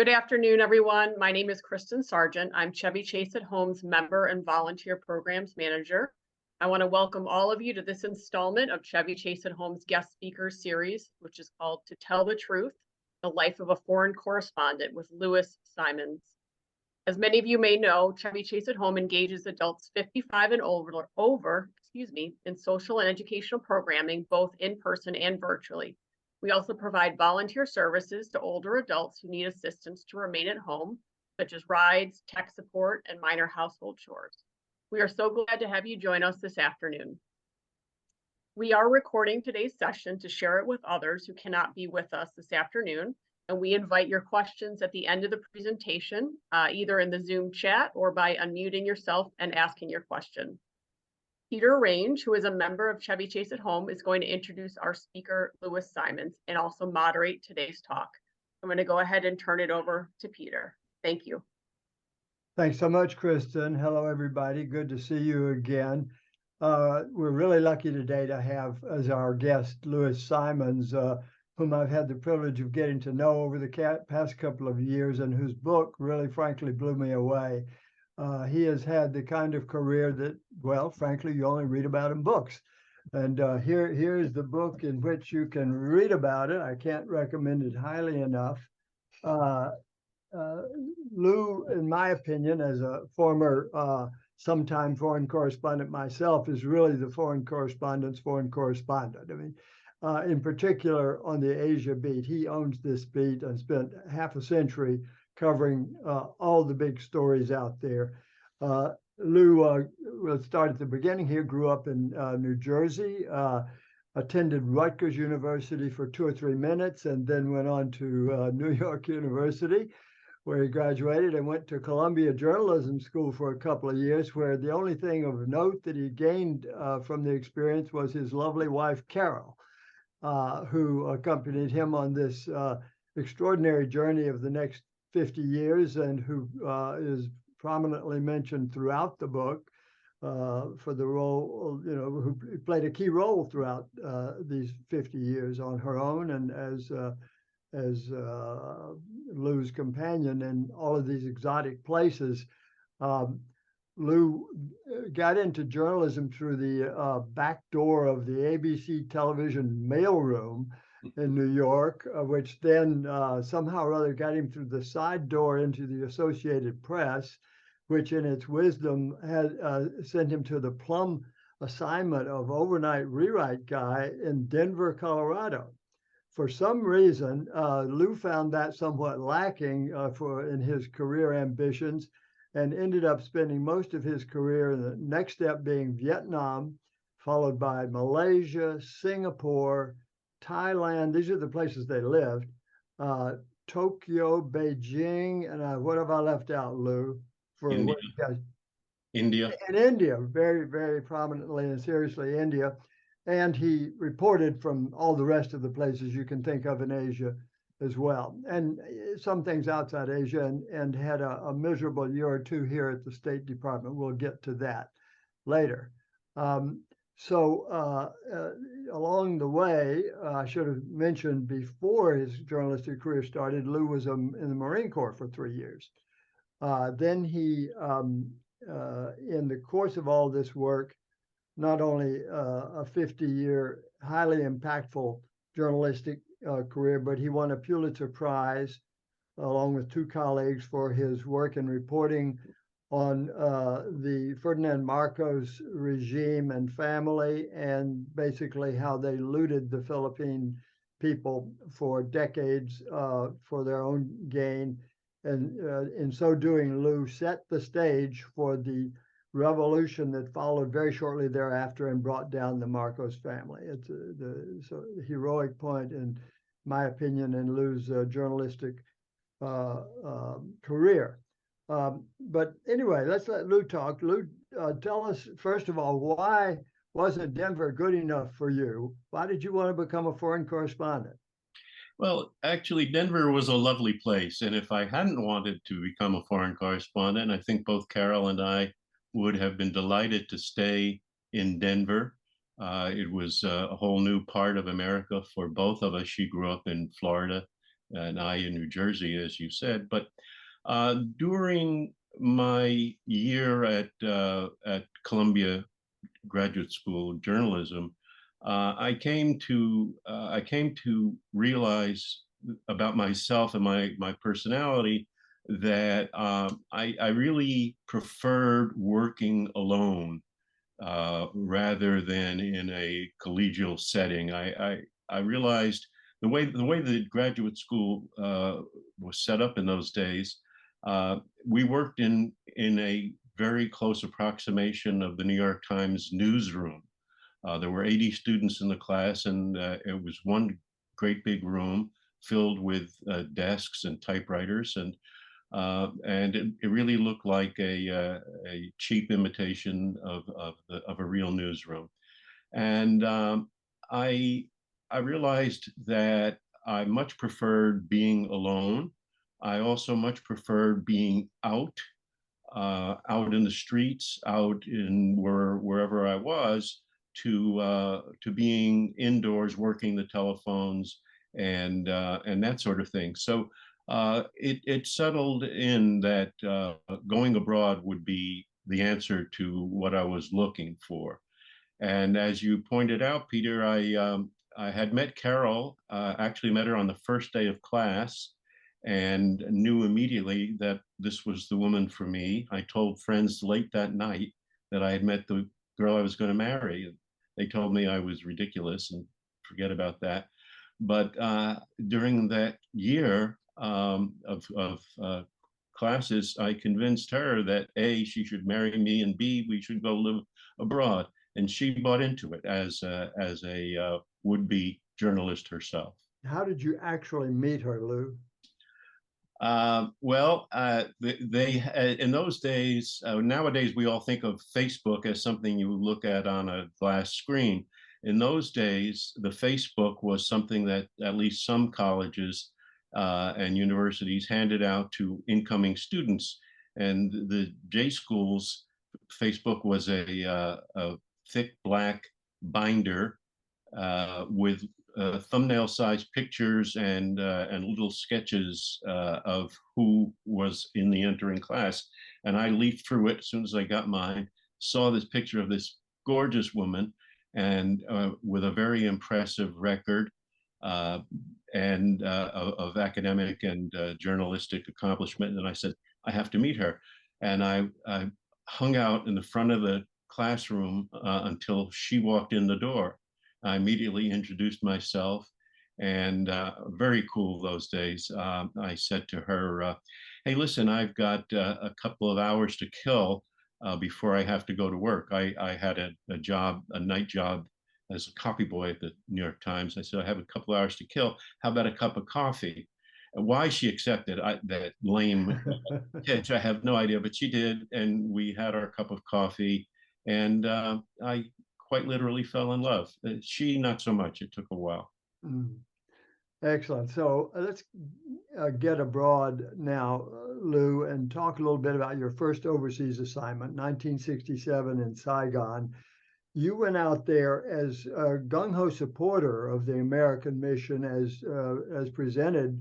Good afternoon, everyone. My name is Kristen Sargent. I'm Chevy Chase at Home's Member and Volunteer Programs Manager. I want to welcome all of you to this installment of Chevy Chase at Home's Guest Speakers Series, which is called To Tell the Truth, The Life of a Foreign Correspondent with Louis Simons. As many of you may know, Chevy Chase at Home engages adults 55 and over in social and educational programming, both in person and virtually. We also provide volunteer services to older adults who need assistance to remain at home, such as rides, tech support, and minor household chores. We are so glad to have you join us this afternoon. We are recording today's session to share it with others who cannot be with us this afternoon, and we invite your questions at the end of the presentation, either in the Zoom chat or by unmuting yourself and asking your question. Peter Range, who is a member of Chevy Chase at Home, is going to introduce our speaker, Louis Simons, and also moderate today's talk. I'm going to go ahead and turn it over to Peter. Thank you. Thanks so much, Kristen. Hello, everybody. Good to see you again. We're really lucky today to have as our guest Louis Simons, whom I've had the privilege of getting to know over the past couple of years and whose book really, frankly, blew me away. He has had the kind of career that, well, frankly, you only read about in books. And here's the book in which you can read about it. I can't recommend it highly enough. Lou, in my opinion, as a former sometime foreign correspondent myself, is really the foreign correspondent's foreign correspondent. I mean, in particular on the Asia beat, he owns this beat and spent half a century covering all the big stories out there. Lou, we'll start at the beginning here, grew up in New Jersey, attended Rutgers University for 2 or 3 minutes, and then went on to New York University, where he graduated, and went to Columbia Journalism School for a couple of years, where the only thing of note that he gained from the experience was his lovely wife, Carol, who accompanied him on this extraordinary journey of the next 50 years, and who is prominently mentioned throughout the book for the role, who played a key role throughout these 50 years on her own and as Lou's companion in all of these exotic places. Lou got into journalism through the back door of the ABC television mailroom in New York, which then somehow or other got him through the side door into the Associated Press, which in its wisdom had sent him to the plum assignment of overnight rewrite guy in Denver, Colorado. For some reason, Lou found that somewhat lacking in his career ambitions, and ended up spending most of his career in the next step being Vietnam, followed by Malaysia, Singapore, Thailand. These are the places they lived. Tokyo, Beijing, and what have I left out, Lou? For India. India. And India, very, very prominently and seriously India. And he reported from all the rest of the places you can think of in Asia as well. And some things outside Asia, and had a miserable year or two here at the State Department. We'll get to that later. So along the way, I should have mentioned before his journalistic career started, Lou was in the Marine Corps for 3 years. Then he, in the course of all this work, not only a 50-year highly impactful journalistic career, but he won a Pulitzer Prize along with 2 colleagues for his work in reporting on the Ferdinand Marcos regime and family, and basically how they looted the Philippine people for decades for their own gain. And in so doing, Lou set the stage for the revolution that followed very shortly thereafter and brought down the Marcos family. It's the heroic point, in my opinion, in Lou's journalistic career. But anyway, let's let Lou talk. Lou, tell us, first of all, why wasn't Denver good enough for you? Why did you want to become a foreign correspondent? Well, actually, Denver was a lovely place. And if I hadn't wanted to become a foreign correspondent, I think both Carol and I would have been delighted to stay in Denver. It was a whole new part of America for both of us. She grew up in Florida, and I in New Jersey, as you said. But during my year at Columbia Graduate School of Journalism, I came to realize about myself and my personality that I really preferred working alone rather than in a collegial setting. I realized the way the graduate school was set up in those days. We worked in a very close approximation of the New York Times newsroom. There were 80 students in the class, and it was one great big room filled with desks and typewriters, and it really looked like a cheap imitation of a real newsroom. And I I realized that I much preferred being alone. I also much preferred being out in the streets, out in wherever I was, to being indoors working the telephones and that sort of thing. So it settled in that going abroad would be the answer to what I was looking for. And as you pointed out, Peter, I had met Carol, actually met her on the first day of class, and knew immediately that this was the woman for me. I told friends late that night that I had met the girl I was going to marry. They told me I was ridiculous and forget about that. But during that year of classes, I convinced her that A, she should marry me, and B, we should go live abroad. And she bought into it as a would-be journalist herself. How did you actually meet her, Lou? They in those days, nowadays we all think of Facebook as something you look at on a glass screen. In those days, the Facebook was something that at least some colleges and universities handed out to incoming students. And the J schools, Facebook was a thick black binder with thumbnail-sized pictures and little sketches of who was in the entering class. And I leafed through it as soon as I got mine, saw this picture of this gorgeous woman and with a very impressive record of academic and journalistic accomplishment. And I said, I have to meet her. And I hung out in the front of the classroom until she walked in the door. I immediately introduced myself, and very cool those days. I said to her, hey, listen, I've got a couple of hours to kill before I have to go to work. I had a job, a night job as a copy boy at the New York Times. I said, I have a couple of hours to kill. How about a cup of coffee? And why she accepted that lame pitch, I have no idea, but she did. And we had our cup of coffee, and I quite literally fell in love. She, not so much. It took a while. Excellent. So let's get abroad now, Lou, and talk a little bit about your first overseas assignment, 1967 in Saigon. You went out there as a gung-ho supporter of the American mission as presented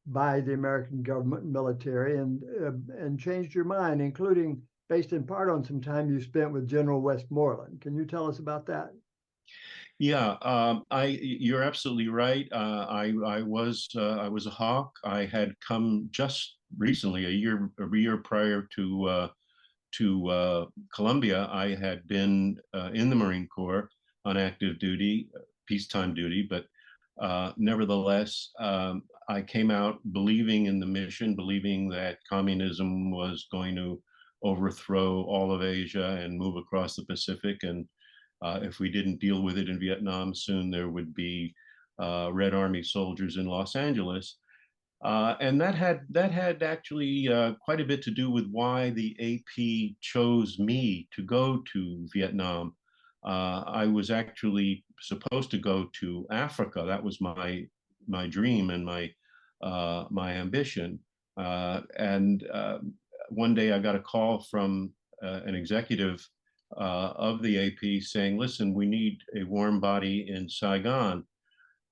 by the American government and military, and changed your mind, including based in part on some time you spent with General Westmoreland. Can you tell us about that? Yeah, you're absolutely right. I was a hawk. I had come just recently, a year prior to Columbia. I had been in the Marine Corps on active duty, peacetime duty, but nevertheless, I came out believing in the mission, believing that communism was going to overthrow all of Asia and move across the Pacific. And if we didn't deal with it in Vietnam, soon there would be Red Army soldiers in Los Angeles. And that had actually quite a bit to do with why the AP chose me to go to Vietnam. I was actually supposed to go to Africa. That was my dream and my ambition. And one day I got a call from an executive of the AP saying, listen, we need a warm body in Saigon.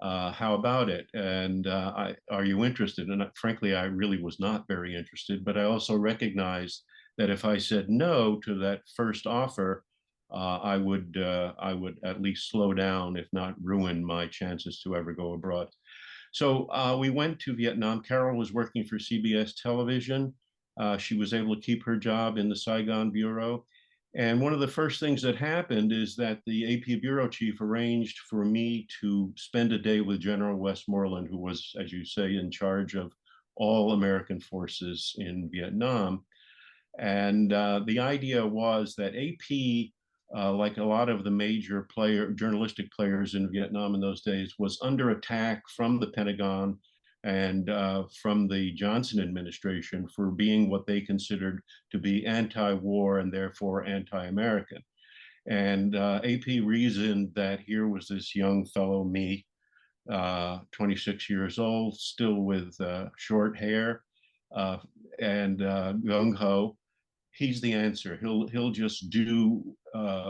How about it? And are you interested? And frankly, I really was not very interested, but I also recognized that if I said no to that first offer, I would at least slow down, if not ruin my chances to ever go abroad. So we went to Vietnam. Carol was working for CBS television. She was able to keep her job in the Saigon bureau. And one of the first things that happened is that the AP bureau chief arranged for me to spend a day with General Westmoreland, who was, as you say, in charge of all American forces in Vietnam. And the idea was that AP, like a lot of the major journalistic players in Vietnam in those days, was under attack from the Pentagon and from the Johnson administration for being what they considered to be anti-war and therefore anti-American. And AP reasoned that here was this young fellow, me, 26 years old, still with short hair and gung-ho. He's the answer. He'll just do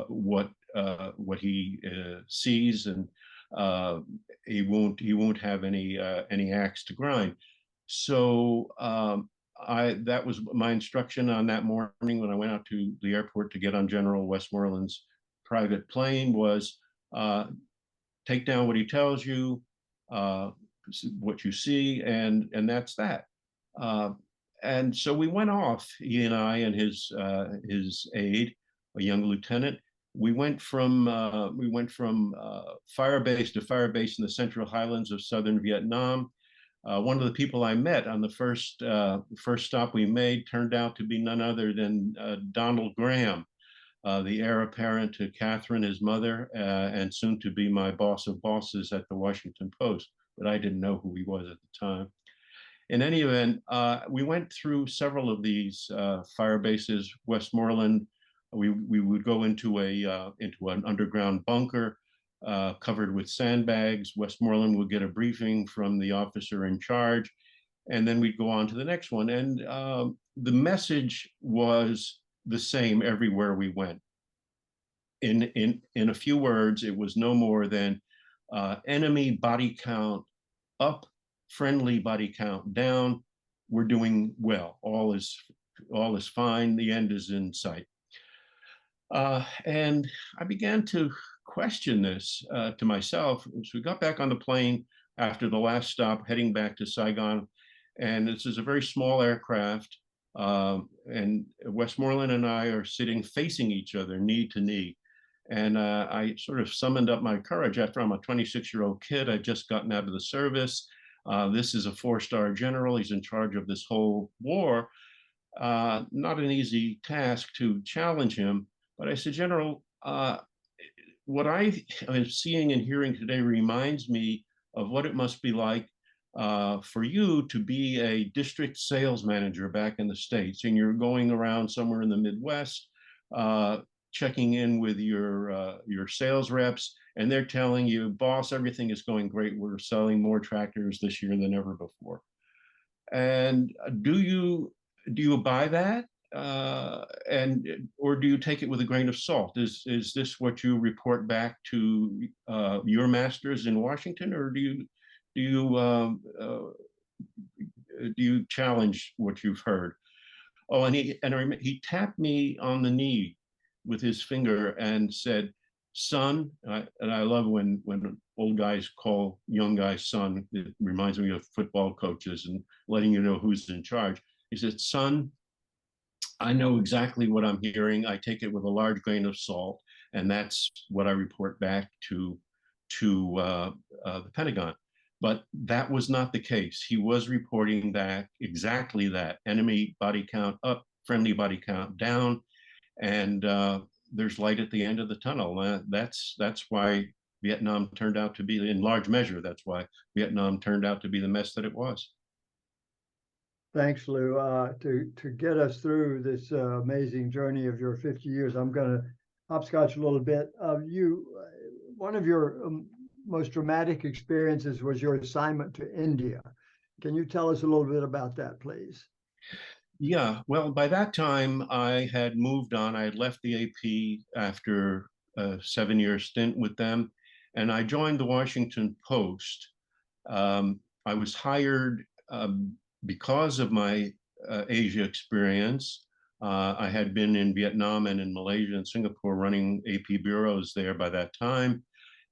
what he sees, and he won't have any axe to grind. So that was my instruction on that morning when I went out to the airport to get on General Westmoreland's private plane was take down what he tells you, what you see, and that's that. And so we went off, he and I and his aide, a young lieutenant. We went from fire base to fire base in the Central Highlands of southern Vietnam. One of the people I met on the first stop we made turned out to be none other than Donald Graham, the heir apparent to Catherine, his mother, and soon to be my boss of bosses at the Washington Post. But I didn't know who he was at the time. In any event, we went through several of these fire bases. Westmoreland, we would go into an underground bunker covered with sandbags. Westmoreland would get a briefing from the officer in charge, and then we'd go on to the next one. And the message was the same everywhere we went. In a few words, it was no more than enemy body count up, friendly body count down. We're doing well. All is fine. The end is in sight. And I began to question this to myself. So we got back on the plane after the last stop, heading back to Saigon. And this is a very small aircraft. And Westmoreland and I are sitting facing each other, knee to knee. And I sort of summoned up my courage after I'm a 26-year-old kid. I'd just gotten out of the service. This is a 4-star general. He's in charge of this whole war. Not an easy task to challenge him. But I said, General, what I am seeing and hearing today reminds me of what it must be like for you to be a district sales manager back in the States. And you're going around somewhere in the Midwest, checking in with your sales reps, and they're telling you, boss, everything is going great. We're selling more tractors this year than ever before. And do you buy that? Or do you take it with a grain of salt? Is this what you report back to your masters in Washington, or do you challenge what you've heard? Oh, and he tapped me on the knee with his finger and said, "Son," and I love when old guys call young guys son. It reminds me of football coaches and letting you know who's in charge. He said, "Son, I know exactly what I'm hearing. I take it with a large grain of salt, and that's what I report back to the Pentagon." But that was not the case. He was reporting back exactly that: enemy body count up, friendly body count down, and there's light at the end of the tunnel. That's why Vietnam turned out to be, in large measure, that's why Vietnam turned out to be the mess that it was. Thanks, Lou. To get us through this amazing journey of your 50 years, I'm going to hopscotch a little bit. One of your most dramatic experiences was your assignment to India. Can you tell us a little bit about that, please? Yeah, well, by that time I had moved on. I had left the AP after a 7-year stint with them, and I joined the Washington Post. I was hired because of my Asia experience. I had been in Vietnam and in Malaysia and Singapore running AP bureaus there by that time.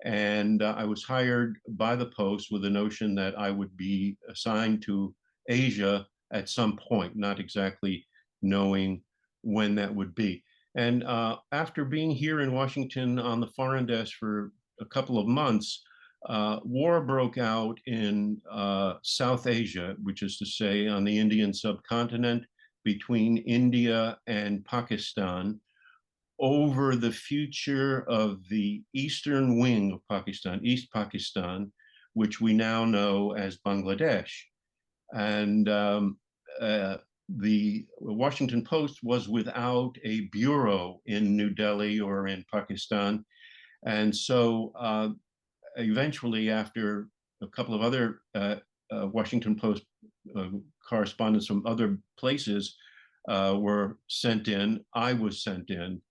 And I was hired by the Post with the notion that I would be assigned to Asia at some point, not exactly knowing when that would be. And after being here in Washington on the foreign desk for a couple of months, war broke out in South Asia, which is to say on the Indian subcontinent between India and Pakistan over the future of the eastern wing of Pakistan, East Pakistan, which we now know as Bangladesh. And the Washington Post was without a bureau in New Delhi or in Pakistan. And so eventually, after a couple of other Washington Post correspondents from other places were sent in, I was sent in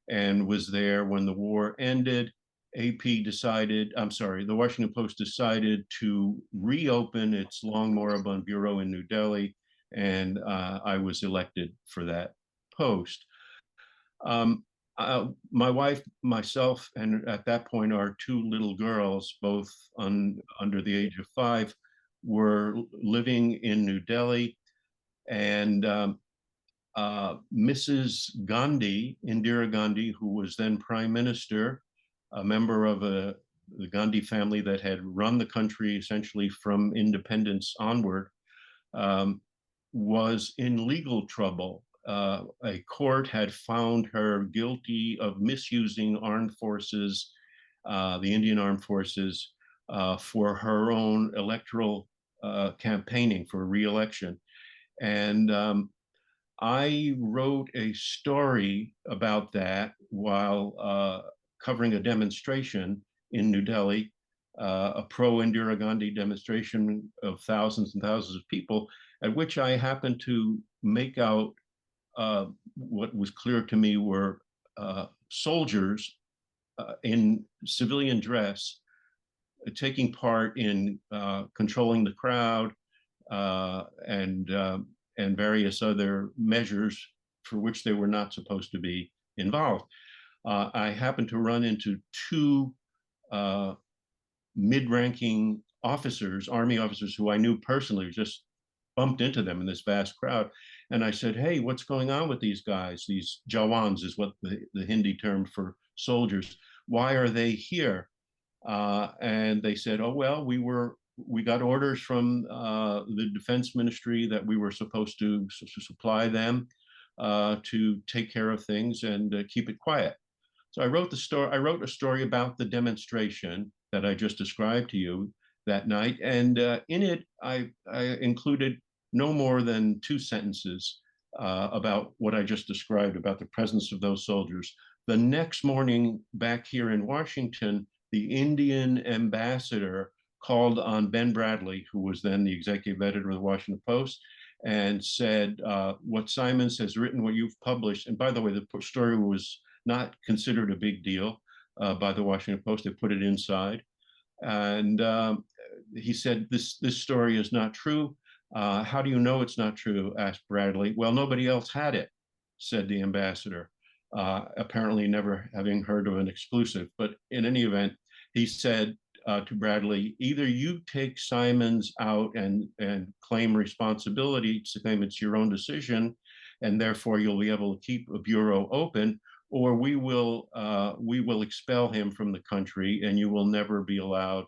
and was there when the war ended. AP decided, I'm sorry, the Washington Post decided to reopen its long moribund bureau in New Delhi, and I was elected for that post. My wife, myself, and at that point our two little girls, both under the age of 5, were living in New Delhi, and Mrs. Gandhi, Indira Gandhi, who was then Prime Minister, a member of the Gandhi family that had run the country essentially from independence onward, was in legal trouble. A court had found her guilty of misusing armed forces, the Indian armed forces, for her own electoral campaigning for re-election. And I wrote a story about that while covering a demonstration in New Delhi, a pro-Indira Gandhi demonstration of thousands and thousands of people, at which I happened to make out what was clear to me were soldiers in civilian dress taking part in controlling the crowd and various other measures for which they were not supposed to be involved. I happened to run into 2 mid-ranking officers, Army officers who I knew personally, just bumped into them in this vast crowd. And I said, hey, what's going on with these guys? These Jawans is what the Hindi term for soldiers. Why are they here? And they said, oh, well, we got orders from the defense ministry that we were supposed to supply them to take care of things and keep it quiet. So I wrote a story about the demonstration that I just described to you that night, and in it I included no more than 2 sentences about what I just described about the presence of those soldiers. The next morning, back here in Washington, the Indian ambassador called on Ben Bradley, who was then the executive editor of the Washington Post, and said, what Simons has written, what you've published, and by the way, the story was not considered a big deal by the Washington Post. They put it inside. And he said, this story is not true. How do you know it's not true? Asked Bradley. Well, nobody else had it, said the ambassador, apparently never having heard of an exclusive. But in any event, he said to Bradley, either you take Simons out and claim responsibility to claim it's your own decision, and therefore you'll be able to keep a bureau open, or we will expel him from the country and you will never be allowed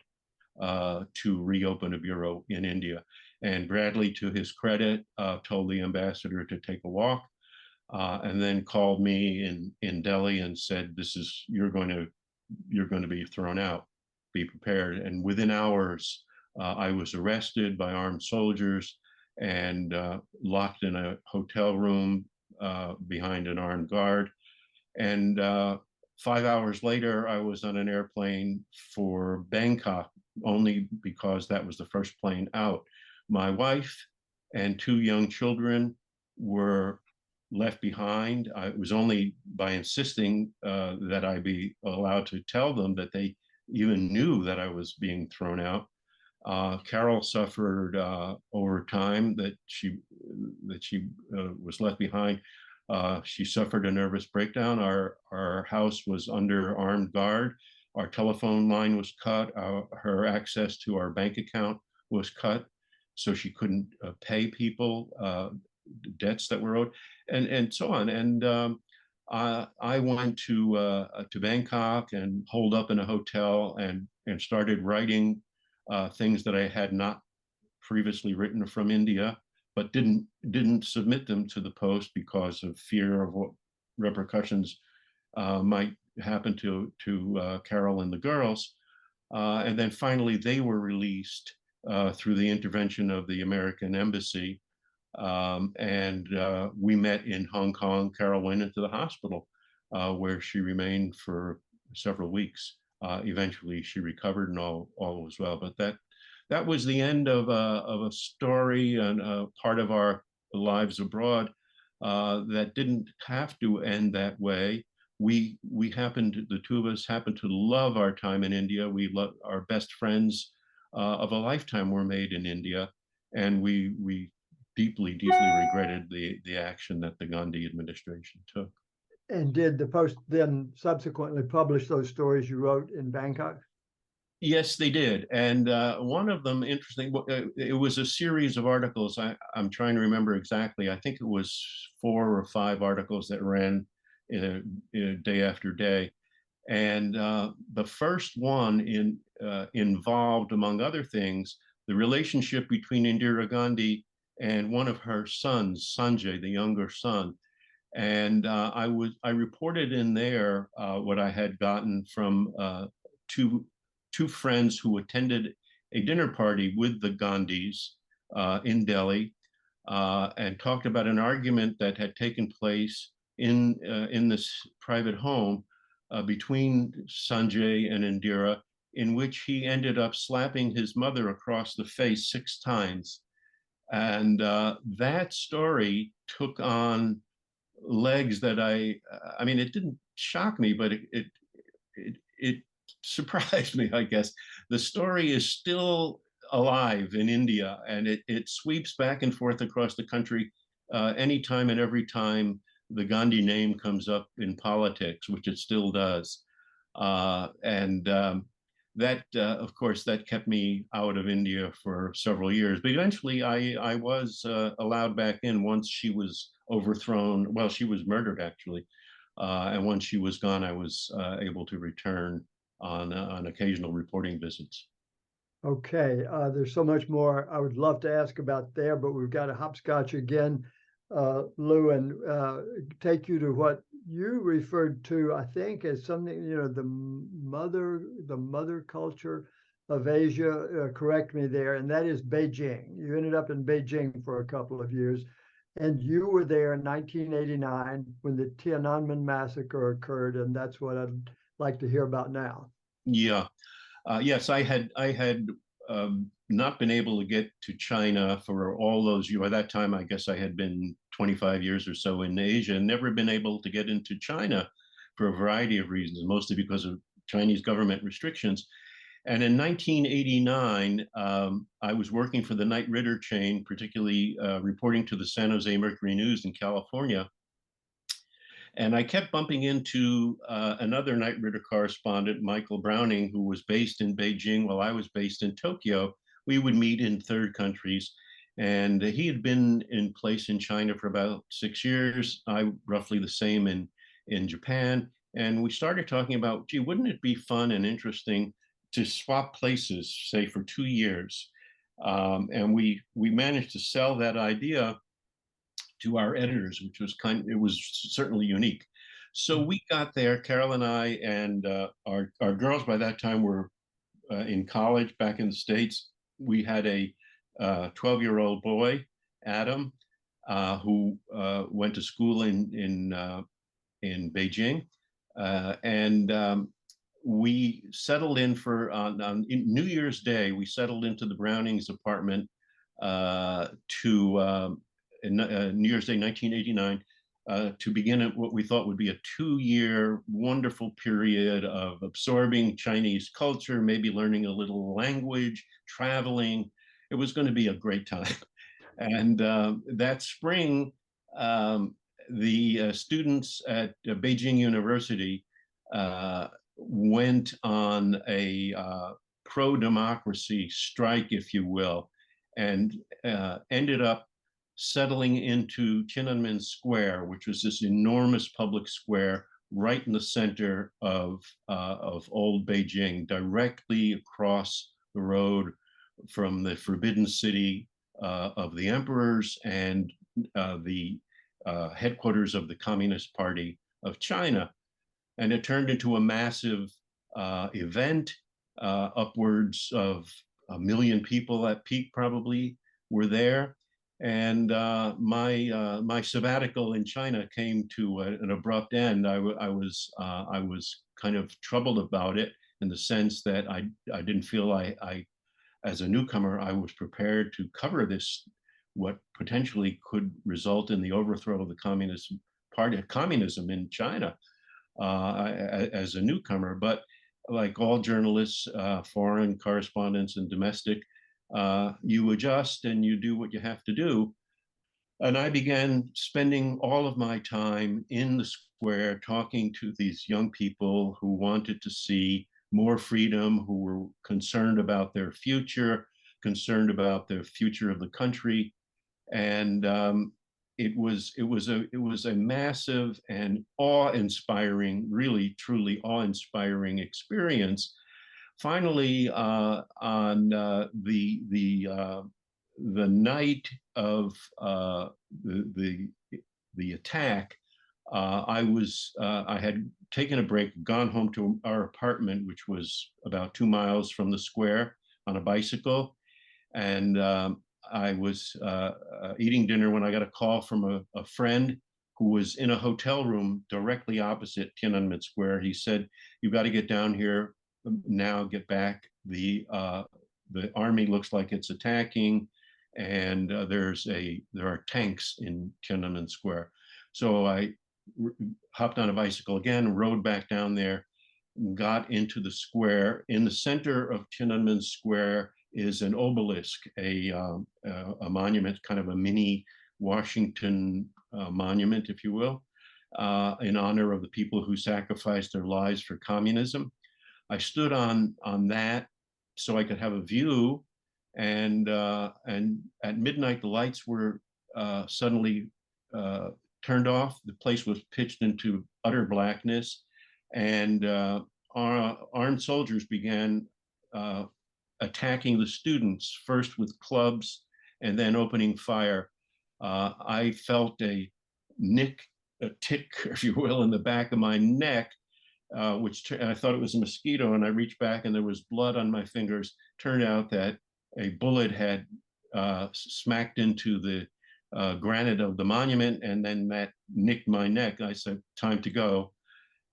to reopen a bureau in India. And Bradley, to his credit, told the ambassador to take a walk, and then called me in Delhi and said, you're going to be thrown out, be prepared. And within hours, I was arrested by armed soldiers and locked in a hotel room behind an armed guard. And 5 hours later, I was on an airplane for Bangkok, only because that was the first plane out. My wife and 2 young children were left behind. It was only by insisting that I be allowed to tell them that they even knew that I was being thrown out. Carol suffered over time that she was left behind. She suffered a nervous breakdown. Our house was under armed guard. Our telephone line was cut. Her access to our bank account was cut, so she couldn't pay people debts that were owed, and so on. And I went to Bangkok and holed up in a hotel and started writing things that I had not previously written from India, but didn't submit them to the Post because of fear of what repercussions might happen to Carol and the girls. And then finally, they were released through the intervention of the American embassy. And we met in Hong Kong. Carol went into the hospital where she remained for several weeks. Eventually, she recovered and all was well. But that was the end of a story and part of our lives abroad that didn't have to end that way. We the two of us happened to love our time in India. We loved our best friends of a lifetime were made in India, and we deeply regretted the action that the Gandhi administration took. And did the Post then subsequently publish those stories you wrote in Bangkok? Yes, they did. And one of them, interesting, it was a series of articles. I'm trying to remember exactly. I think it was 4 or 5 articles that ran day after day. And the first one involved, among other things, the relationship between Indira Gandhi and one of her sons, Sanjay, the younger son. And I reported in there what I had gotten from two friends who attended a dinner party with the Gandhis in Delhi and talked about an argument that had taken place in this private home between Sanjay and Indira, in which he ended up slapping his mother across the face 6 times. And that story took on legs that I mean, it didn't shock me, but it surprised me, I guess. The story is still alive in India, and it sweeps back and forth across the country anytime and every time the Gandhi name comes up in politics, which it still does. That, of course, that kept me out of India for several years. But eventually, I was allowed back in once she was overthrown. Well, she was murdered, actually. And once she was gone, I was able to return on occasional reporting visits. Okay, there's so much more I would love to ask about there, but we've got to hopscotch again, Lou, and take you to what you referred to, I think, as something, the mother culture of Asia. Correct me there, and that is Beijing. You ended up in Beijing for a couple of years, and you were there in 1989 when the Tiananmen massacre occurred, and that's what I'd like to hear about now. Yeah. Yes, I had not been able to get to China for all those years. By that time, I guess I had been 25 years or so in Asia, and never been able to get into China for a variety of reasons, mostly because of Chinese government restrictions. And in 1989, I was working for the Knight Ridder chain, particularly reporting to the San Jose Mercury News in California. And I kept bumping into another Knight Ridder correspondent, Michael Browning, who was based in Beijing while I was based in Tokyo. We would meet in third countries. And he had been in place in China for about 6 years. I roughly the same in Japan. And we started talking about, gee, wouldn't it be fun and interesting to swap places, say, for 2 years? And we managed to sell that idea to our editors, which was it was certainly unique. So we got there, Carol and I, and our girls by that time were in college back in the States. We had a 12-year-old boy, Adam, who went to school in Beijing, and we settled in for on New Year's Day. We settled into the Brownings' apartment to New Year's Day, 1989. to begin what we thought would be a 2-year wonderful period of absorbing Chinese culture, maybe learning a little language, traveling. It was going to be a great time. And that spring, the students at Beijing University went on a pro-democracy strike, if you will, and ended up settling into Tiananmen Square, which was this enormous public square right in the center of old Beijing, directly across the road from the Forbidden City of the emperors and the headquarters of the Communist Party of China. And it turned into a massive event. Upwards of 1 million people at peak probably were there. And my sabbatical in China came to an abrupt end. I was kind of troubled about it, in the sense that I didn't feel I as a newcomer, I was prepared to cover this, what potentially could result in the overthrow of the Communist Party, communism in China, as a newcomer. But like all journalists, foreign correspondents and domestic, you adjust and you do what you have to do. And I began spending all of my time in the square talking to these young people who wanted to see more freedom, who were concerned about their future, concerned about the future of the country. And it was a massive and awe-inspiring, really truly awe-inspiring experience. Finally, on the night of the attack, I had taken a break, gone home to our apartment, which was about 2 miles from the square, on a bicycle, and I was eating dinner when I got a call from a friend who was in a hotel room directly opposite Tiananmen Square. He said, "You've got to get down here now, get back. The army looks like it's attacking, and there are tanks in Tiananmen Square." So I hopped on a bicycle again, rode back down there, got into the square. In the center of Tiananmen Square is an obelisk, a monument, kind of a mini Washington monument, if you will, in honor of the people who sacrificed their lives for communism. I stood on that so I could have a view, and at midnight the lights were suddenly turned off. The place was pitched into utter blackness, and armed soldiers began attacking the students, first with clubs and then opening fire. I felt a tick, if you will, in the back of my neck, which I thought it was a mosquito, and I reached back and there was blood on my fingers. Turned out that a bullet had smacked into the granite of the monument, and then that nicked my neck. I said, "Time to go."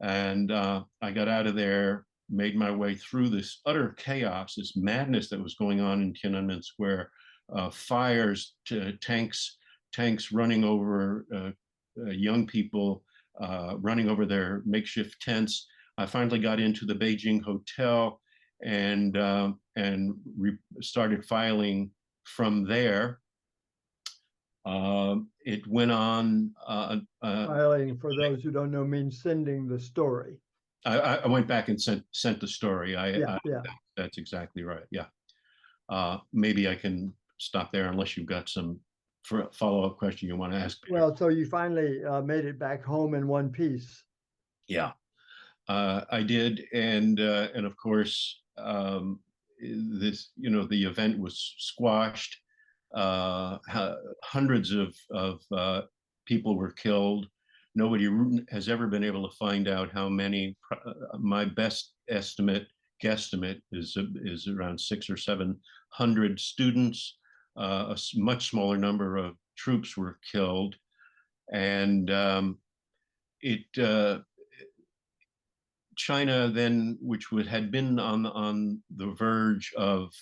And I got out of there, made my way through this utter chaos, this madness that was going on in Tiananmen Square, fires, tanks running over young people, running over their makeshift tents. I finally got into the Beijing hotel and started filing from there. It went on. Filing, for those who don't know, means sending the story. I went back and sent the story. Yeah. That's exactly right. Yeah. Maybe I can stop there unless you've got some follow-up question you want to ask. Well, so you finally made it back home in one piece. Yeah, I did, and of course, this, the event was squashed. Hundreds of people were killed. Nobody has ever been able to find out how many. My best guesstimate is around 600 or 700 students. A much smaller number of troops were killed, and China then, which had been on the verge of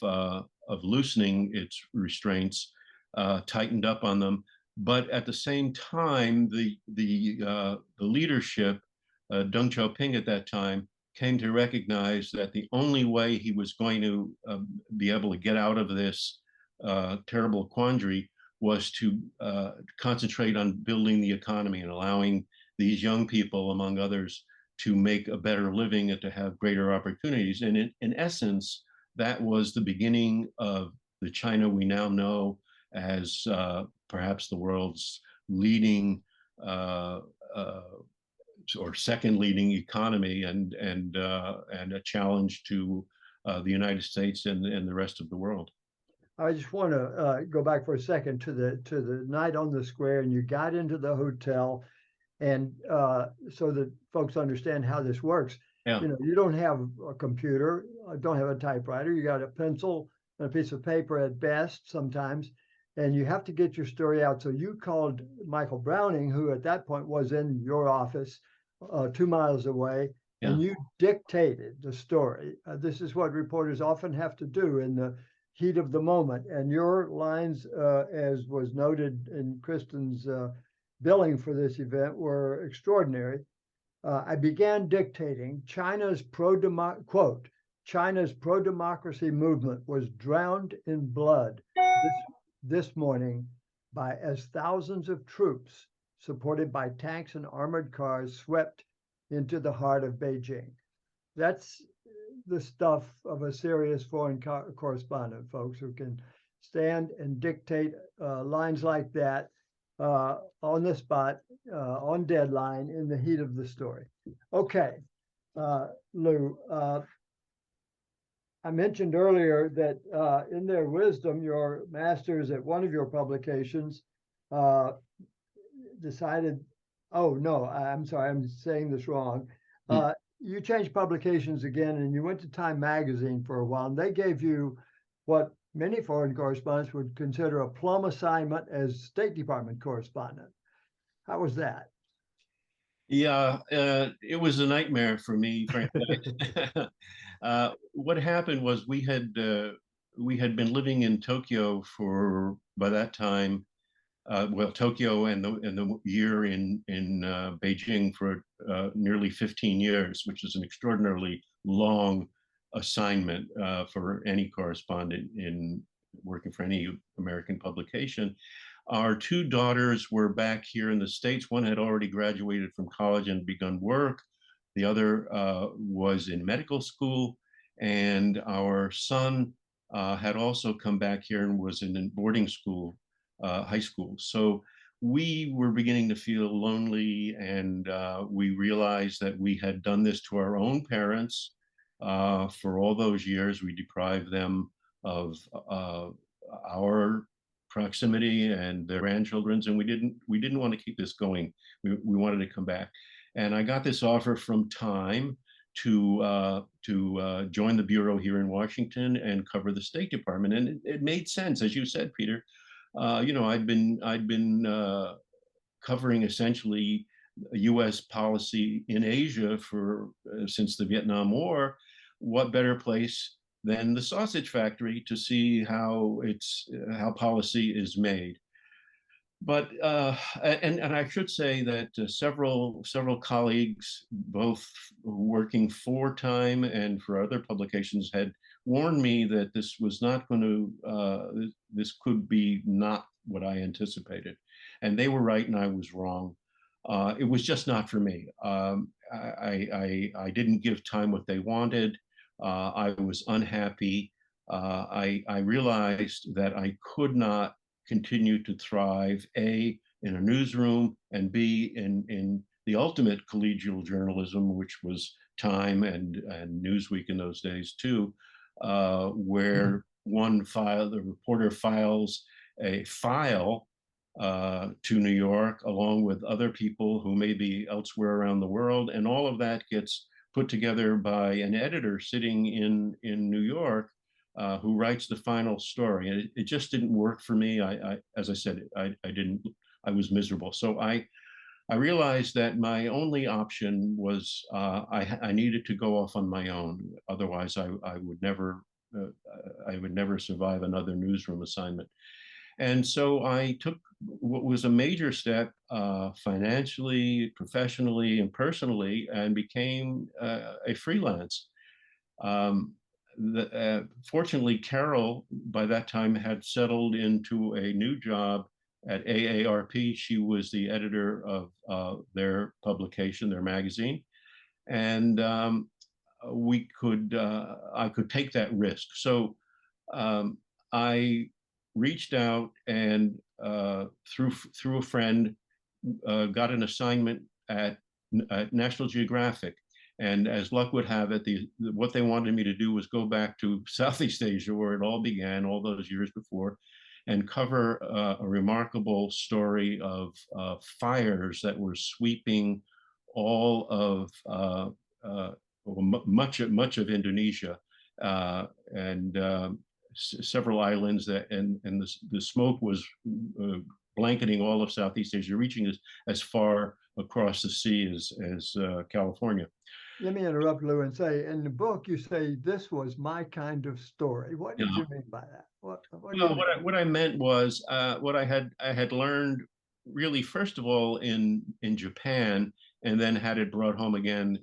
loosening its restraints, tightened up on them. But at the same time, the leadership, Deng Xiaoping at that time, came to recognize that the only way he was going to be able to get out of this terrible quandary was to concentrate on building the economy and allowing these young people, among others, to make a better living and to have greater opportunities. And in essence, that was the beginning of the China we now know as perhaps the world's leading or second leading economy, and a challenge to the United States and the rest of the world. I just want to go back for a second to the night on the square, and you got into the hotel, and so that folks understand how this works. Yeah. You know, you don't have a computer, don't have a typewriter. You got a pencil and a piece of paper at best sometimes, and you have to get your story out. So you called Michael Browning, who at that point was in your office 2 miles away, and you dictated the story. This is what reporters often have to do in the heat of the moment. And your lines, as was noted in Kristen's billing for this event, were extraordinary. I began dictating. China's pro-democracy movement was drowned in blood this morning by as thousands of troops supported by tanks and armored cars swept into the heart of Beijing. That's the stuff of a serious foreign correspondent, folks, who can stand and dictate lines like that on the spot, on deadline, in the heat of the story. Okay, Lou, I mentioned earlier that in their wisdom, your masters at one of your publications decided, oh no, I'm sorry, I'm saying this wrong. You changed publications again, and you went to Time Magazine for a while, and they gave you what many foreign correspondents would consider a plum assignment as State Department correspondent. How was that? Yeah, it was a nightmare for me, frankly. What happened was we had been living in Tokyo for, by that time, Tokyo and the year in Beijing for nearly 15 years, which is an extraordinarily long assignment for any correspondent in working for any American publication. Our two daughters were back here in the States. One had already graduated from college and begun work. The other was in medical school, and our son had also come back here and was in boarding school, high school. So we were beginning to feel lonely, and we realized that we had done this to our own parents. For all those years, we deprived them of our proximity and their grandchildren's, and we didn't want to keep this going. We wanted to come back, and I got this offer from Time to join the bureau here in Washington and cover the State Department, and it made sense, as you said, Peter. You know, I'd been covering essentially U.S. policy in Asia for since the Vietnam War. What better place than the sausage factory to see how policy is made? But and I should say that several colleagues, both working for Time and for other publications, had warned me that this was not going to, this could be not what I anticipated, and they were right and I was wrong. It was just not for me. I didn't give Time what they wanted. I was unhappy. I realized that I could not continue to thrive, A, in a newsroom, and B, in the ultimate collegial journalism, which was Time and Newsweek in those days too, where the reporter files a file to New York along with other people who may be elsewhere around the world, and all of that gets put together by an editor sitting in New York, who writes the final story. And it just didn't work for me. As I said, I was miserable. So I realized that my only option was I needed to go off on my own. Otherwise, I would never survive another newsroom assignment. And so I took what was a major step financially, professionally, and personally, and became a freelance. Fortunately, Carol, by that time, had settled into a new job at AARP. She was the editor of their publication, their magazine, and I could take that risk. So I reached out and through a friend got an assignment at National Geographic. And as luck would have it, what they wanted me to do was go back to Southeast Asia, where it all began all those years before, and cover a remarkable story of fires that were sweeping all of much of Indonesia and several islands and the smoke was blanketing all of Southeast Asia, reaching as far across the sea as California. Let me interrupt, Lou, and say, in the book, you say this was my kind of story. What did you mean by that? What I meant was what I had learned really, first of all, in Japan, and then had it brought home again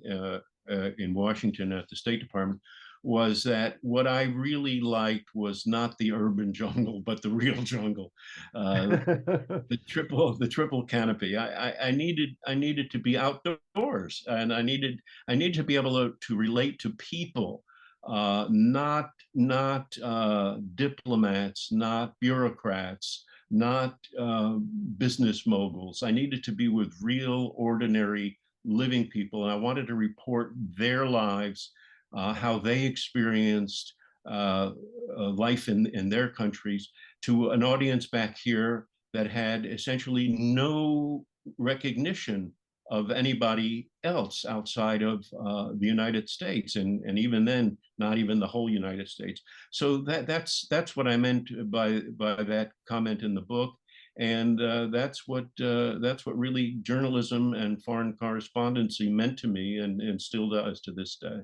in Washington at the State Department, was that what I really liked was not the urban jungle, but the real jungle, the triple canopy. I needed to be outdoors, and I needed to be able to relate to people, not diplomats, not bureaucrats, not business moguls. I needed to be with real, ordinary, living people, and I wanted to report their lives. How they experienced life in their countries, to an audience back here that had essentially no recognition of anybody else outside of the United States, and even then, not even the whole United States. So that's what I meant by that comment in the book, and that's what really journalism and foreign correspondency meant to me, and still does to this day.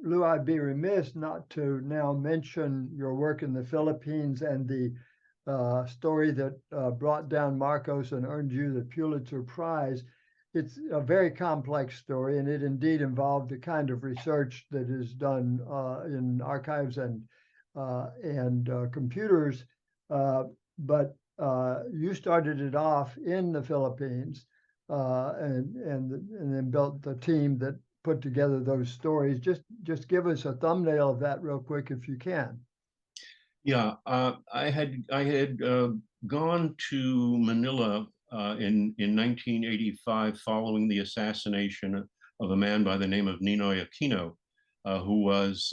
Lou, I'd be remiss not to now mention your work in the Philippines and the story that brought down Marcos and earned you the Pulitzer Prize. It's a very complex story, and it indeed involved the kind of research that is done in archives and computers. But you started it off in the Philippines, and then built the team that put together those stories. Just give us a thumbnail of that real quick if you can. Yeah, I had gone to Manila in 1985 following the assassination of a man by the name of Ninoy Aquino, who was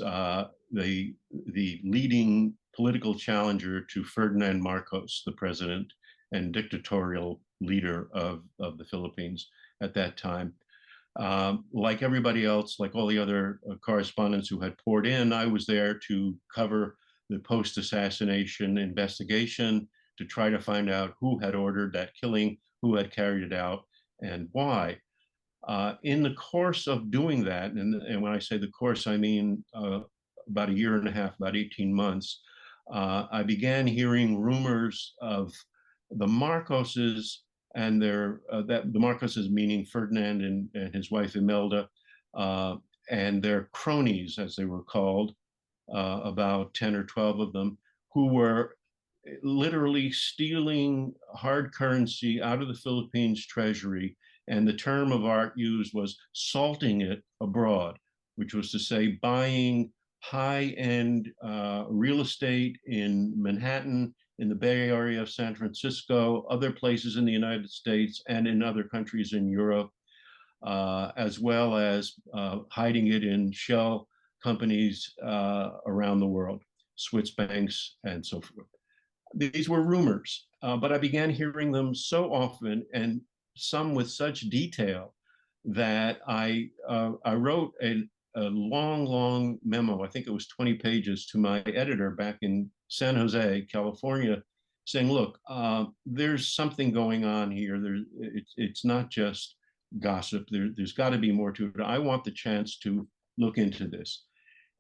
the leading political challenger to Ferdinand Marcos, the president and dictatorial leader of the Philippines at that time. Like everybody else, like all the other correspondents who had poured in, I was there to cover the post-assassination investigation, to try to find out who had ordered that killing, who had carried it out, and why. In the course of doing that, and when I say the course, I mean about a year and a half, about 18 months, I began hearing rumors of the Marcoses and the Marcoses meaning Ferdinand and his wife Imelda, and their cronies, as they were called, about 10 or 12 of them, who were literally stealing hard currency out of the Philippines treasury. And the term of art used was salting it abroad, which was to say buying high-end real estate in Manhattan, in the Bay Area of San Francisco, other places in the United States and in other countries in Europe, as well as hiding it in shell companies around the world, Swiss banks and so forth. These were rumors, but I began hearing them so often, and some with such detail, that I wrote a long memo, I think it was 20 pages, to my editor back in San Jose, California, saying, look, there's something going on here. It's not just gossip. There's got to be more to it. I want the chance to look into this.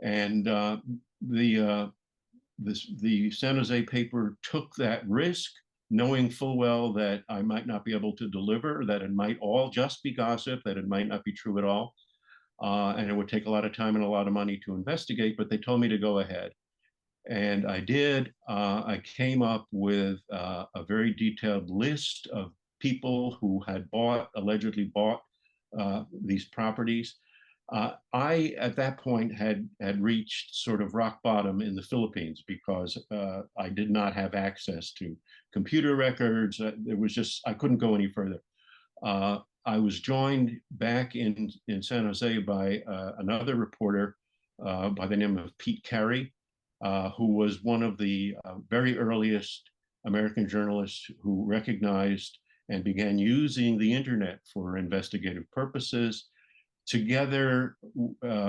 And the San Jose paper took that risk. knowing full well that I might not be able to deliver, that it might all just be gossip, that it might not be true at all. And it would take a lot of time and a lot of money to investigate, but they told me to go ahead. And I did. I came up with a very detailed list of people who had allegedly bought these properties. I, at that point, had reached sort of rock bottom in the Philippines because I did not have access to computer records. It was just, I couldn't go any further. I was joined back in San Jose by another reporter by the name of Pete Carey, who was one of the very earliest American journalists who recognized and began using the internet for investigative purposes. Together,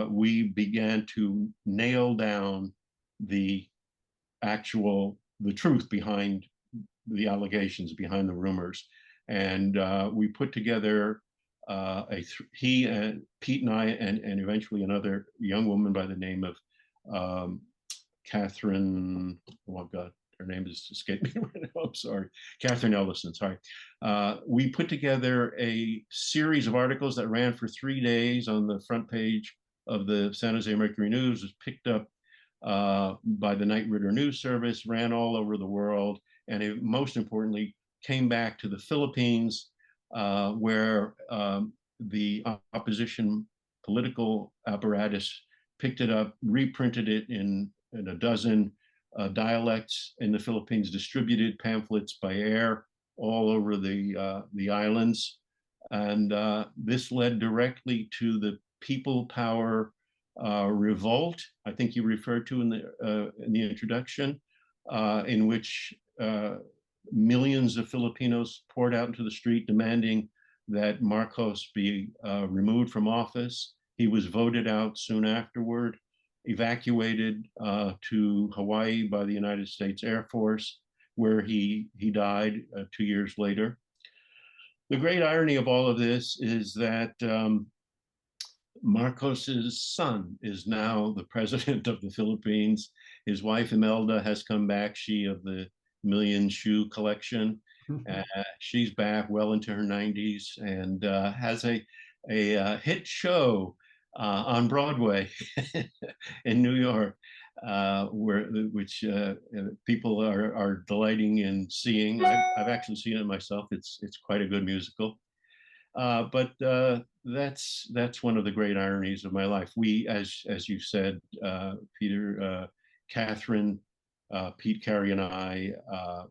we began to nail down the truth behind the allegations, behind the rumors. And we put together Pete and I, and eventually another young woman by the name of Catherine, oh God, her name is escaped me right now, I'm sorry, Catherine Ellison, sorry. We put together a series of articles that ran for 3 days on the front page of the San Jose Mercury News, was picked up by the Knight Ridder News Service, ran all over the world, and it, most importantly, came back to the Philippines, where the opposition political apparatus picked it up, reprinted it in a dozen dialects in the Philippines, distributed pamphlets by air all over the islands. And this led directly to the people power revolt, I think you referred to in the introduction, in which millions of Filipinos poured out into the street demanding that Marcos be removed from office. He was voted out soon afterward, evacuated to Hawaii by the United States Air Force, where he died 2 years later. The great irony of all of this is that Marcos's son is now the president of the Philippines. His wife Imelda has come back, she of the Million Shoe Collection. She's back well into her 90s and has a hit show on Broadway in New York, which people are delighting in seeing. I've actually seen it myself. It's quite a good musical. But that's one of the great ironies of my life. We, as you said, Peter, Catherine, Pete Carey, and I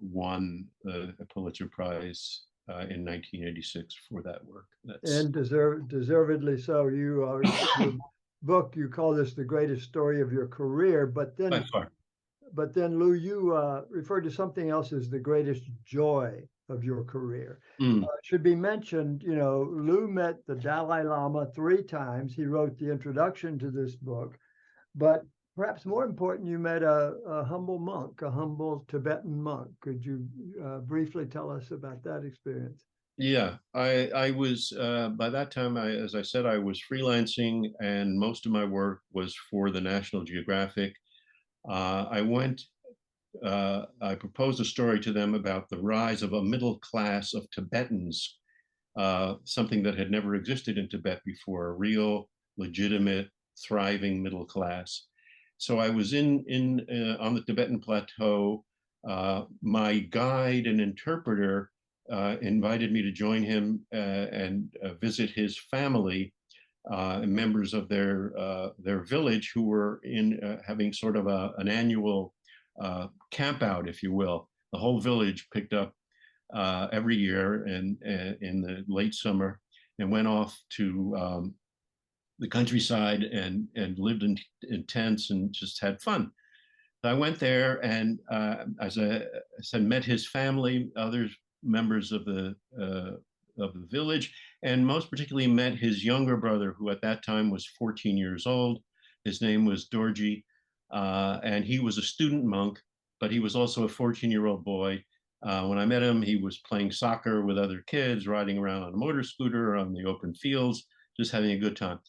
won the Pulitzer Prize in 1986 for that work. And deservedly so. You your book, you call this the greatest story of your career, but then by far. But then, Lou, you referred to something else as the greatest joy of your career. Should be mentioned, you know, Lou met the Dalai Lama 3 times. He wrote the introduction to this book. But perhaps more important, you met a humble monk, a humble Tibetan monk. Could you briefly tell us about that experience? Yeah, I was, by that time, as I said, I was freelancing, and most of my work was for the National Geographic. I proposed a story to them about the rise of a middle class of Tibetans, something that had never existed in Tibet before, a real, legitimate, thriving middle class. So I was on the Tibetan plateau. My guide and interpreter invited me to join him and visit his family, members of their village, who were having sort of an annual camp out, if you will. The whole village picked up every year and in the late summer and went off to the countryside and lived in tents and just had fun. I went there and, as I said, met his family, other members of the village, and most particularly met his younger brother, who at that time was 14 years old. His name was Dorji, and he was a student monk, but he was also a 14-year-old boy. When I met him, he was playing soccer with other kids, riding around on a motor scooter on the open fields, just having a good time.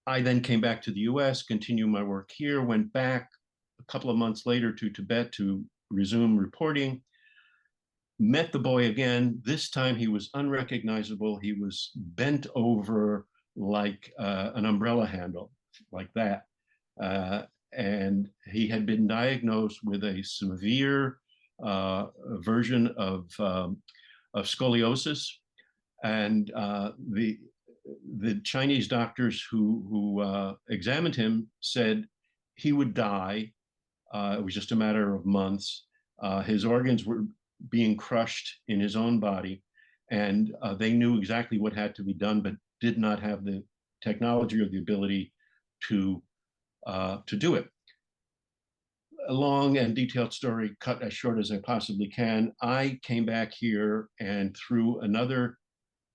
I then came back to the US, continued my work here, went back a couple of months later to Tibet to resume reporting. met the boy again. This time he was unrecognizable. He was bent over like an umbrella handle, like that. And he had been diagnosed with a severe version of scoliosis. And the Chinese doctors who examined him said he would die. It was just a matter of months. His organs were being crushed in his own body, and they knew exactly what had to be done, but did not have the technology or the ability to do it. A long and detailed story cut as short as I possibly can. I came back here and through another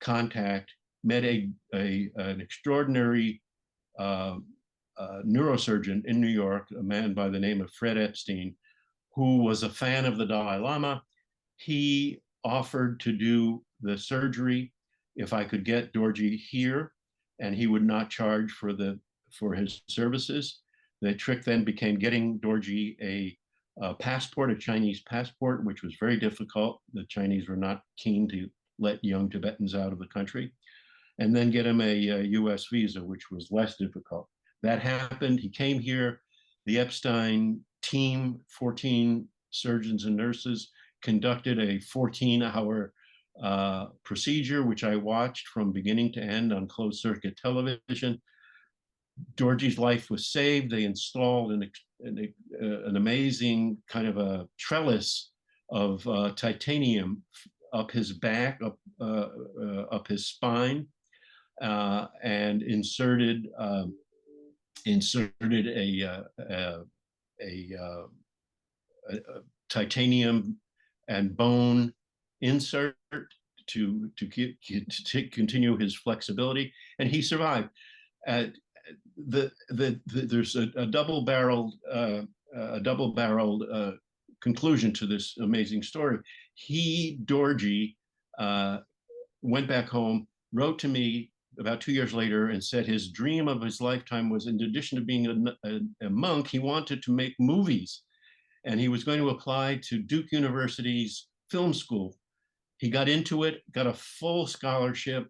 contact met an extraordinary neurosurgeon in New York, a man by the name of Fred Epstein, who was a fan of the Dalai Lama. He offered to do the surgery if I could get Dorji here, and he would not charge for his services. The trick then became getting Dorji a passport, a Chinese passport, which was very difficult. The Chinese were not keen to let young Tibetans out of the country, and then get him a US visa, which was less difficult. That happened. He came here. The Epstein team, 14 surgeons and nurses, conducted a 14-hour procedure, which I watched from beginning to end on closed circuit television. Dorji's life was saved. They installed an amazing kind of a trellis of titanium up his back, up his spine, and inserted a titanium and bone insert to continue his flexibility, and he survived. There's a double-barreled conclusion to this amazing story. Dorji, went back home, wrote to me about 2 years later, and said his dream of his lifetime was, in addition to being a monk, he wanted to make movies, and he was going to apply to Duke University's film school. He got into it, got a full scholarship,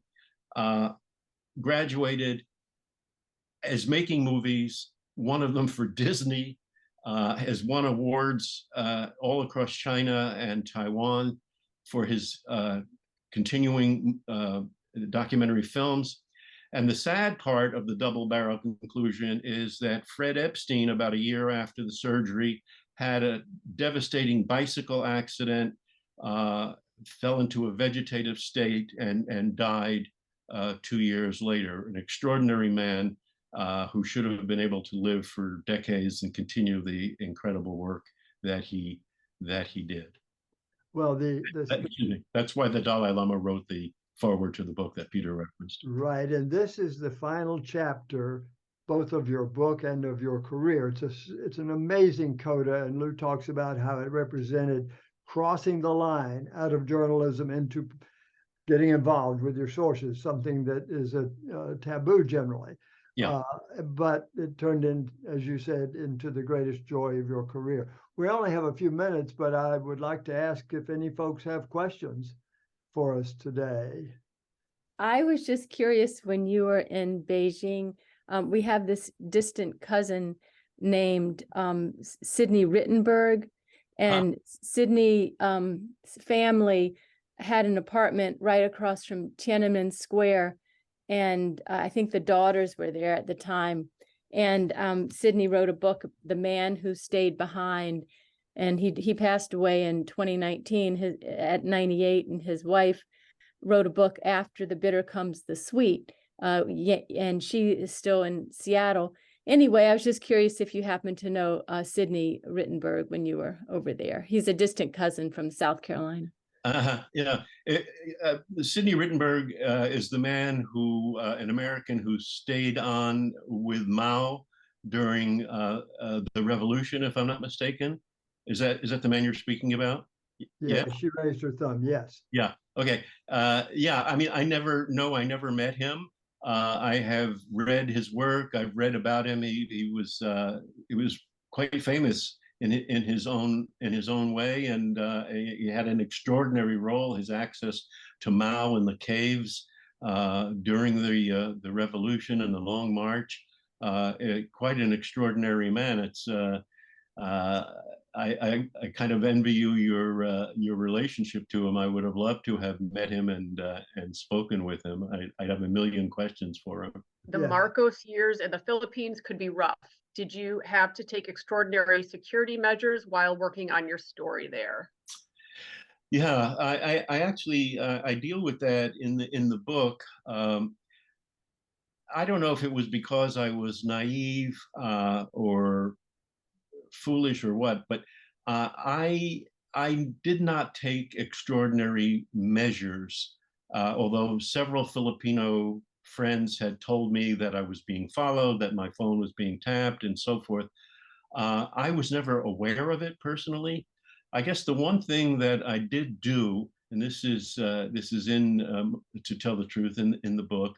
graduated, is making movies, one of them for Disney, has won awards all across China and Taiwan for his continuing documentary films. And the sad part of the double barrel conclusion is that Fred Epstein, about a year after the surgery, had a devastating bicycle accident, fell into a vegetative state, and died 2 years later. An extraordinary man who should have been able to live for decades and continue the incredible work that he did. Well, that's why the Dalai Lama wrote the foreword to the book that Peter referenced. Right, and this is the final chapter, both of your book and of your career. It's an amazing coda, and Lou talks about how it represented crossing the line out of journalism into getting involved with your sources, something that is a taboo generally. Yeah. But it turned in, as you said, into the greatest joy of your career. We only have a few minutes, but I would like to ask if any folks have questions for us today. I was just curious, when you were in Beijing, we have this distant cousin named Sidney Rittenberg, and Sidney family had an apartment right across from Tiananmen Square, and I think the daughters were there at the time. And Sidney wrote a book, The Man Who Stayed Behind, and he passed away in 2019 at 98, and his wife wrote a book, After the Bitter Comes the Sweet, and she is still in Seattle. Anyway, I was just curious if you happen to know Sidney Rittenberg when you were over there. He's a distant cousin from South Carolina. Yeah, Sidney Rittenberg is the man who, an American who stayed on with Mao during the revolution, if I'm not mistaken. Is that the man you're speaking about? Yeah, she raised her thumb. Yes. Yeah. Okay. Yeah. I mean, I never met him. I have read his work. I've read about him. He was quite famous in his own way, and he had an extraordinary role. His access to Mao in the caves during the revolution and the Long March, quite an extraordinary man. It's I kind of envy you your relationship to him. I would have loved to have met him and spoken with him. I'd have a million questions for him. The Yeah. Marcos years in the Philippines could be rough. Did you have to take extraordinary security measures while working on your story there? Yeah, I actually I deal with that in the book. I don't know if it was because I was naive or foolish or what, but I did not take extraordinary measures, although several Filipino friends had told me that I was being followed, that my phone was being tapped, and so forth. I was never aware of it personally. I guess the one thing that I did do, and this is in to tell the truth in the book,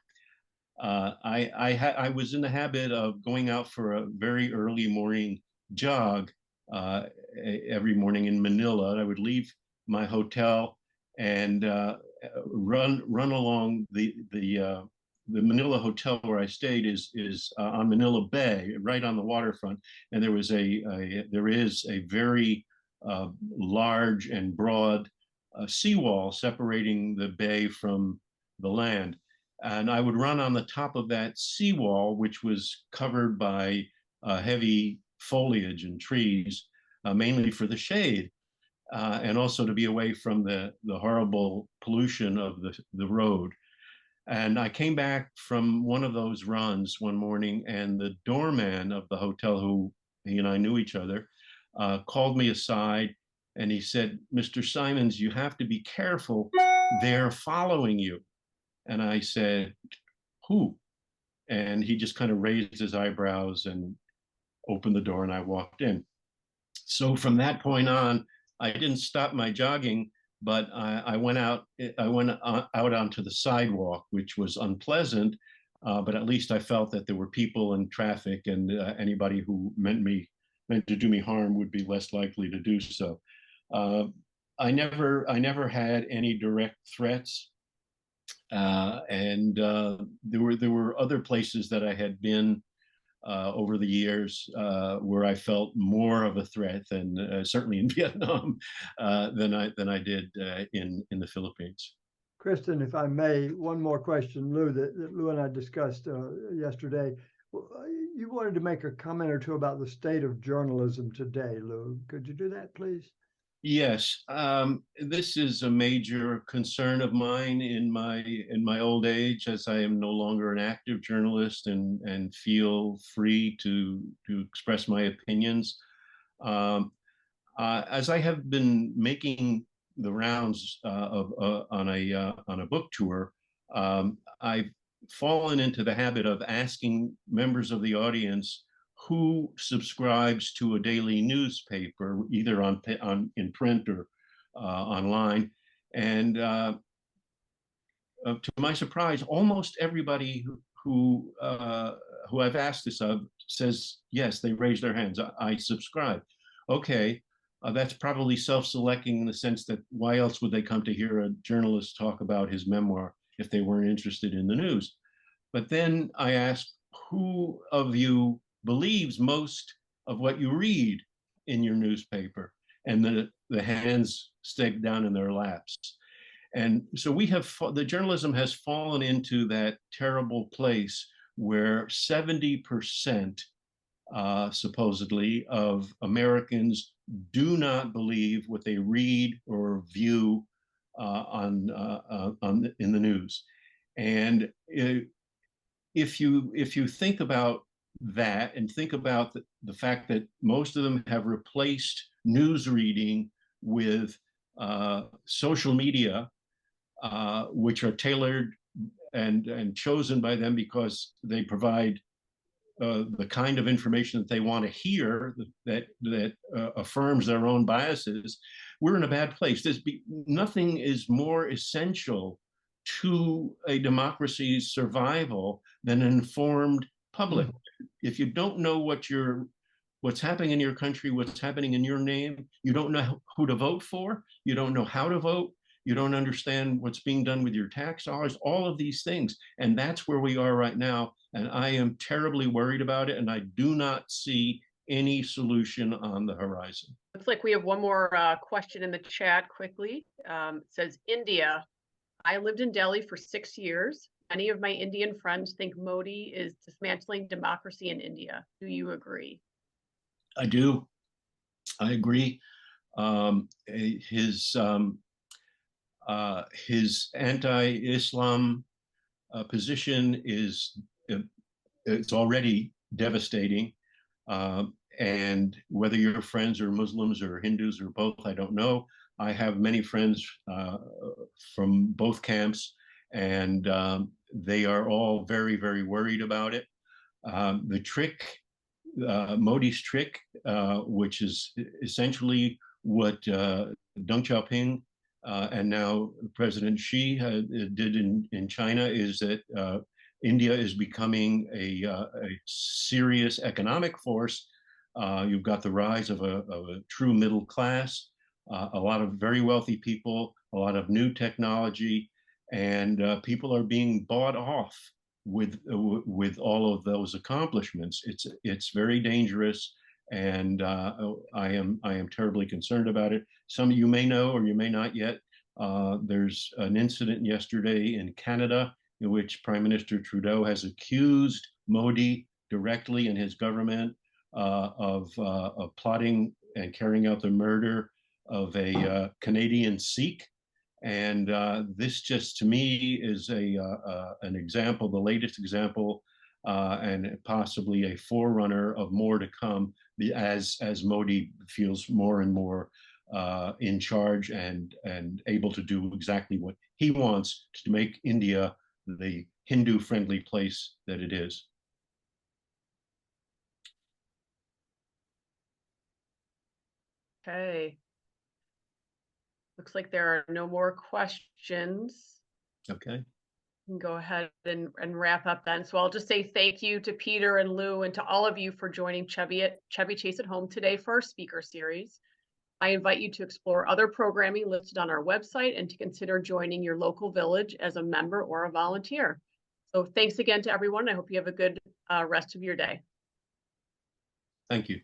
I was in the habit of going out for a very early morning jog every morning in Manila. I would leave my hotel and run along the Manila hotel where I stayed is on Manila Bay, right on the waterfront, and there is a very large and broad seawall separating the bay from the land. And I would run on the top of that seawall, which was covered by heavy foliage and trees, mainly for the shade, and also to be away from the horrible pollution of the road. And I came back from one of those runs one morning, and the doorman of the hotel, who he and I knew each other, called me aside, and he said, "Mr. Simons, you have to be careful. They're following you." And I said, "Who?" And he just kind of raised his eyebrows and opened the door, and I walked in. So from that point on, I didn't stop my jogging, but I went out onto the sidewalk, which was unpleasant, but at least I felt that there were people and traffic, and anybody who meant to do me harm would be less likely to do so. I never had any direct threats. And there were other places that I had been over the years where I felt more of a threat than certainly in Vietnam than I did in the Philippines. Kristen, if I may, one more question, Lou, that Lou and I discussed yesterday. You wanted to make a comment or two about the state of journalism today, Lou. Could you do that, please? Yes, this is a major concern of mine in my old age, as I am no longer an active journalist and feel free to express my opinions. As I have been making the rounds on a book tour, I've fallen into the habit of asking members of the audience who subscribes to a daily newspaper, either in print or online. And to my surprise, almost everybody who I've asked this of says yes. They raise their hands. I subscribe. Okay, that's probably self-selecting in the sense that why else would they come to hear a journalist talk about his memoir if they weren't interested in the news? But then I asked, who of you believes most of what you read in your newspaper? And the hands stayed down in their laps. And so the journalism has fallen into that terrible place where 70% supposedly of Americans do not believe what they read or view in the news. And if you think about that and think about the fact that most of them have replaced news reading with social media, which are tailored and chosen by them because they provide the kind of information that they want to hear that affirms their own biases, we're in a bad place. Nothing is more essential to a democracy's survival than an informed public. If you don't know what what's happening in your country, what's happening in your name. You don't know who to vote for. You don't know how to vote. You don't understand what's being done with your tax dollars, all of these things. And that's where we are right now. And I am terribly worried about it. And I do not see any solution on the horizon. Looks like we have one more question in the chat quickly. It says, India. I lived in Delhi for 6 years. Many of my Indian friends think Modi is dismantling democracy in India. Do you agree? I do. I agree. His anti-Islam position is it's already devastating. And whether you're friends or Muslims or Hindus or both, I don't know. I have many friends from both camps, and they are all very, very worried about it. The trick, Modi's trick, which is essentially what Deng Xiaoping and now President Xi did in China, is that India is becoming a serious economic force. You've got the rise of a true middle class, a lot of very wealthy people, a lot of new technology, and people are being bought off with all of those accomplishments. It's very dangerous, and I am terribly concerned about it. Some of you may know, or you may not yet. There's an incident yesterday in Canada in which Prime Minister Trudeau has accused Modi directly and his government of plotting and carrying out the murder of a Canadian Sikh. And this just, to me, is an example, the latest example, and possibly a forerunner of more to come, as Modi feels more and more in charge and able to do exactly what he wants to make India the Hindu-friendly place that it is. Okay. Looks like there are no more questions. Okay. We can go ahead and wrap up then. So I'll just say thank you to Peter and Lou and to all of you for joining Chevy Chase at Home today for our speaker series. I invite you to explore other programming listed on our website and to consider joining your local village as a member or a volunteer. So thanks again to everyone. I hope you have a good rest of your day. Thank you.